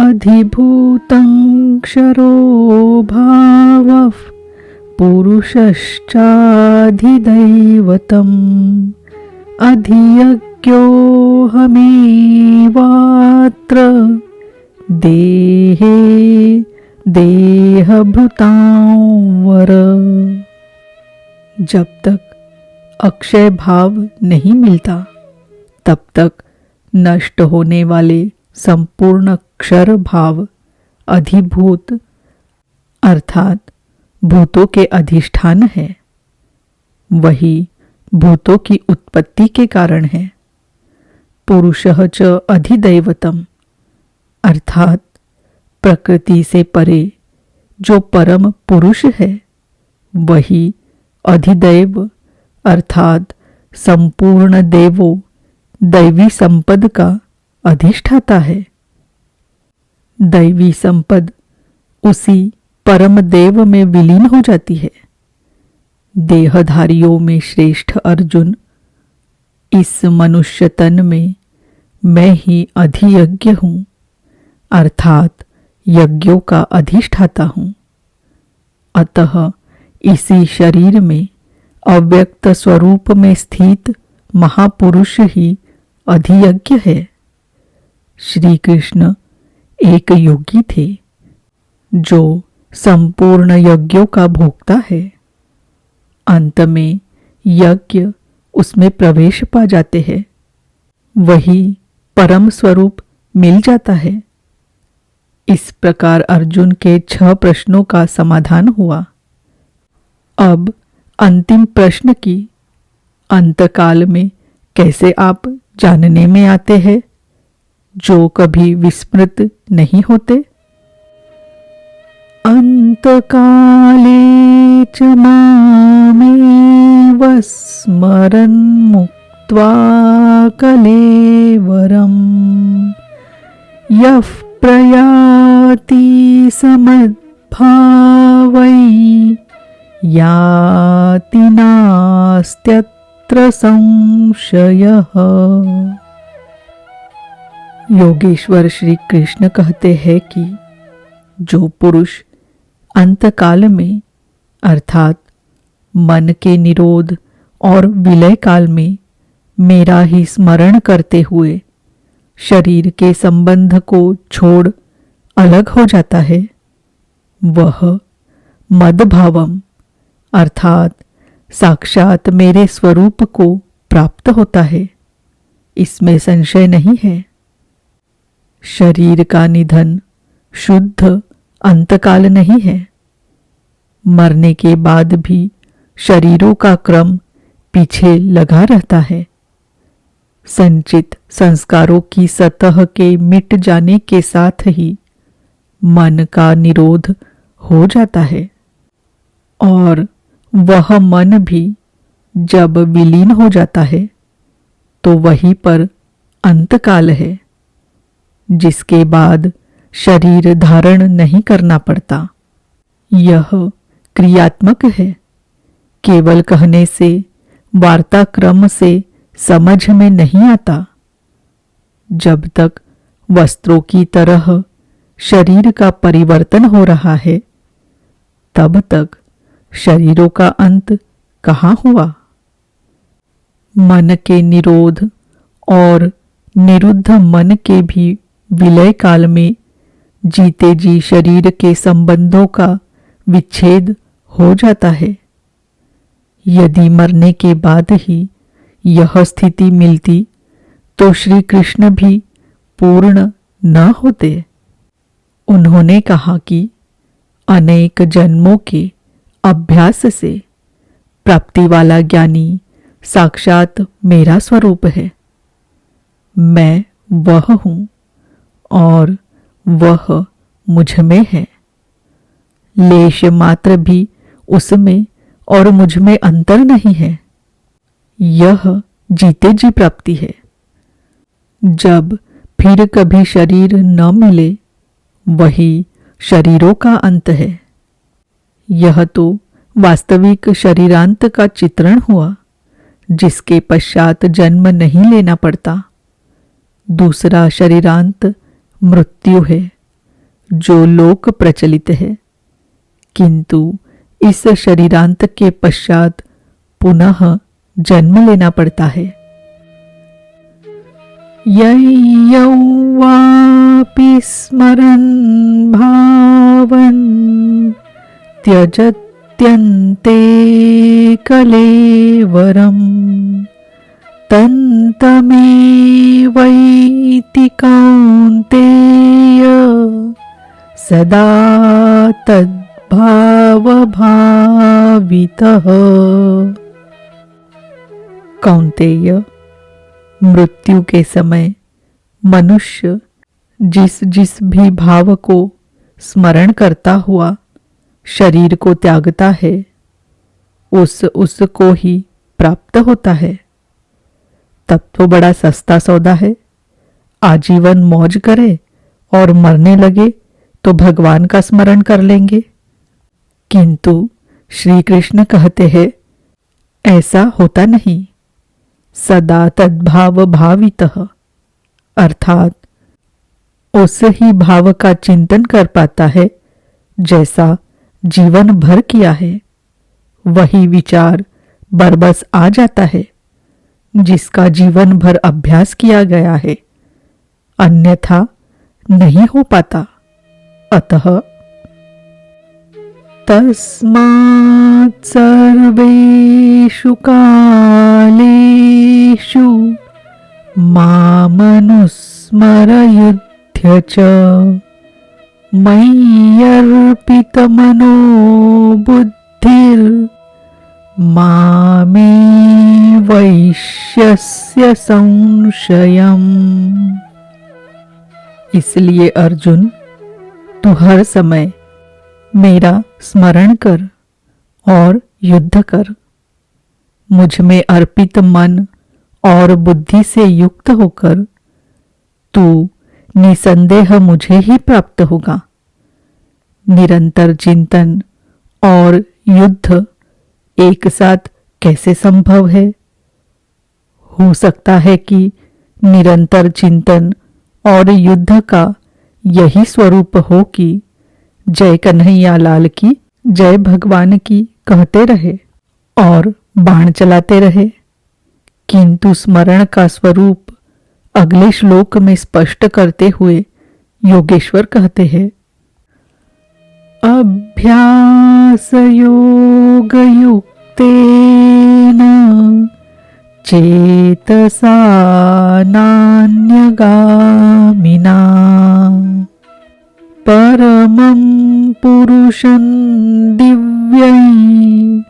अधिभूतं क्षरो भावः पुरुषश्चाधिदैवतम् अधियज्ञोऽहमेवात्र देहे देहभृतां वर। जब तक अक्षय भाव नहीं मिलता तब तक नष्ट होने वाले संपूर्ण क्षर भाव अधिभूत अर्थात भूतों के अधिष्ठान है। वही भूतों की उत्पत्ति के कारण है। पुरुषः च अधिदैवतम अर्थात प्रकृति से परे जो परम पुरुष है वही अधिदैव अर्थात संपूर्ण देवों दैवी संपद का अधिष्ठाता है। दैवी संपद उसी परम देव में विलीन हो जाती है। देहधारियों में श्रेष्ठ अर्जुन, इस मनुष्य तन में मैं ही अधियज्ञ हूँ अर्थात यज्ञों का अधिष्ठाता हूँ। अतः इसी शरीर में अव्यक्त स्वरूप में स्थित महापुरुष ही अधियज्ञ है। श्री कृष्ण एक योगी थे जो संपूर्ण यज्ञों का भोक्ता है। अंत में यज्ञ उसमें प्रवेश पा जाते हैं। वही परम स्वरूप मिल जाता है। इस प्रकार अर्जुन के 6 प्रश्नों का समाधान हुआ। अब अंतिम प्रश्न की अंतकाल में कैसे आप जानने में आते हैं जो कभी विस्मृत नहीं होते। अंतकाले च मामेव स्मरन् मुक्त्वा कलेवरम् यः प्रयाति समद्भावै याति नास्त्यत्र संशयः। योगेश्वर श्री कृष्ण कहते हैं कि जो पुरुष अंतकाल में अर्थात मन के निरोध और विलय काल में मेरा ही स्मरण करते हुए शरीर के संबंध को छोड़ अलग हो जाता है वह मदभावम अर्थात साक्षात मेरे स्वरूप को प्राप्त होता है। इसमें संशय नहीं है। शरीर का निधन शुद्ध अंतकाल नहीं है। मरने के बाद भी शरीरों का क्रम पीछे लगा रहता है। संचित संस्कारों की सतह के मिट जाने के साथ ही मन का निरोध हो जाता है और वह मन भी जब विलीन हो जाता है तो वहीं पर अंतकाल है, जिसके बाद शरीर धारण नहीं करना पड़ता। यह क्रियात्मक है। केवल कहने से वार्ता क्रम से समझ में नहीं आता। जब तक वस्त्रों की तरह शरीर का परिवर्तन हो रहा है तब तक शरीरों का अंत कहाँ हुआ। मन के निरोध और निरुद्ध मन के भी विलय काल में जीते जी शरीर के संबंधों का विच्छेद हो जाता है। यदि मरने के बाद ही यह स्थिति मिलती तो श्री कृष्ण भी पूर्ण न होते। उन्होंने कहा कि अनेक जन्मों के अभ्यास से प्राप्ति वाला ज्ञानी साक्षात मेरा स्वरूप है। मैं वह हूँ और वह मुझ में है। लेश मात्र भी उसमें और मुझ में अंतर नहीं है। यह जीते जी प्राप्ति है। जब फिर कभी शरीर न मिले वही शरीरों का अंत है। यह तो वास्तविक शरीरांत का चित्रण हुआ, जिसके पश्चात जन्म नहीं लेना पड़ता। दूसरा शरीरांत मृत्यु है जो लोक प्रचलित है, किंतु इस शरीरांत के पश्चात पुनः जन्म लेना पड़ता है। यौवापि स्मरन् भावन् त्यजत्यन्ते कलेवरम् तन्तमेवैति कौन्तेय सदा तद्भावभावितः। कौन्तेय, मृत्यु के समय मनुष्य जिस जिस भी भाव को स्मरण करता हुआ शरीर को त्यागता है, उसको ही प्राप्त होता है। तब तो बड़ा सस्ता सौदा है। आजीवन मौज करे और मरने लगे तो भगवान का स्मरण कर लेंगे। किंतु श्री कृष्ण कहते हैं ऐसा होता नहीं। सदा तद्भाव भावितः, अर्थात उस ही भाव का चिंतन कर पाता है जैसा जीवन भर किया है। वही विचार बरबस आ जाता है जिसका जीवन भर अभ्यास किया गया है, अन्यथा नहीं हो पाता। अतः तस्मात् सर्वेषु कालेषु मामनुस्मरयुध्य च मय्यर्पितमनो बुद्धिर्मामे वैश्यस्य संशयम्। इसलिए अर्जुन, तू हर समय मेरा स्मरण कर और युद्ध कर। मुझ में अर्पित मन और बुद्धि से युक्त होकर तू निसंदेह मुझे ही प्राप्त होगा। निरंतर चिंतन और युद्ध एक साथ कैसे संभव है? हो सकता है कि निरंतर चिंतन और युद्ध का यही स्वरूप हो कि जय कन्हैया लाल की, जय भगवान की कहते रहे और बाण चलाते रहे। किंतु स्मरण का स्वरूप अगले श्लोक में स्पष्ट करते हुए योगेश्वर कहते हैं, अभ्यास योग युक्तेन चेतसा नान्यगामिना परमं पुरुषं दिव्यं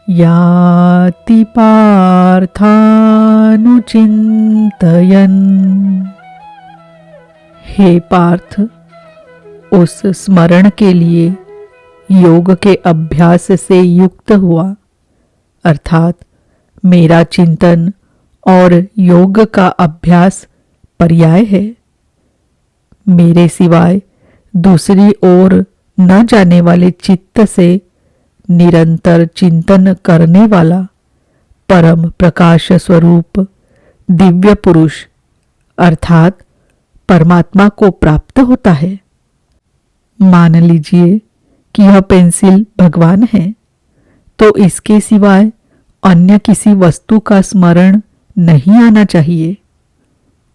याति पार्थानुचिन्तयन्। हे पार्थ, उस स्मरण के लिए योग के अभ्यास से युक्त हुआ, अर्थात मेरा चिंतन और योग का अभ्यास पर्याय है। मेरे सिवाय दूसरी ओर न जाने वाले चित्त से निरंतर चिंतन करने वाला परम प्रकाश स्वरूप दिव्य पुरुष अर्थात परमात्मा को प्राप्त होता है। मान लीजिए कि यह पेंसिल भगवान है, तो इसके सिवाय अन्य किसी वस्तु का स्मरण नहीं आना चाहिए।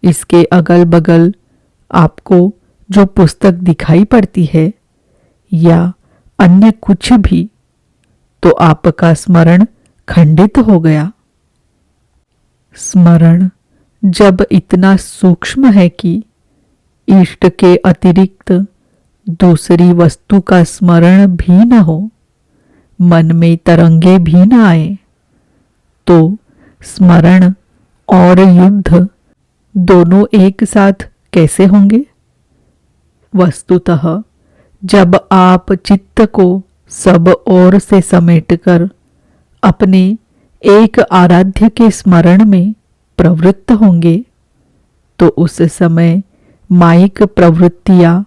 इसके अगल बगल आपको जो पुस्तक दिखाई पड़ती है या अन्य कुछ भी, तो आपका स्मरण खंडित हो गया। स्मरण जब इतना सूक्ष्म है कि इष्ट के अतिरिक्त दूसरी वस्तु का स्मरण भी न हो, मन में तरंगे भी न आए, तो स्मरण और युद्ध दोनों एक साथ कैसे होंगे? वस्तुतः जब आप चित्त को सब ओर से समेटकर अपने एक आराध्य के स्मरण में प्रवृत्त होंगे, तो उस समय माइक प्रवृत्तियां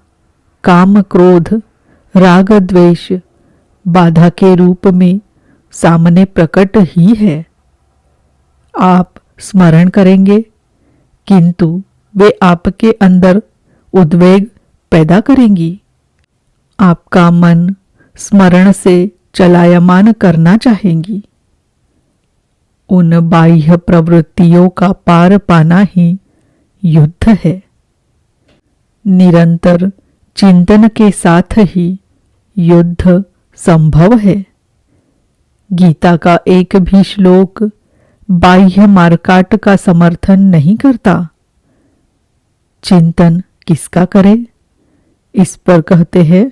काम क्रोध राग द्वेष बाधा के रूप में सामने प्रकट ही है। आप स्मरण करेंगे, किंतु वे आपके अंदर उद्वेग पैदा करेंगी आपका मन स्मरण से चलायमान करना चाहेंगी। उन बाह्य प्रवृत्तियों का पार पाना ही युद्ध है। निरंतर चिंतन के साथ ही युद्ध संभव है। गीता का एक भी श्लोक बाह्य मारकाट का समर्थन नहीं करता। चिंतन किसका करे, इस पर कहते हैं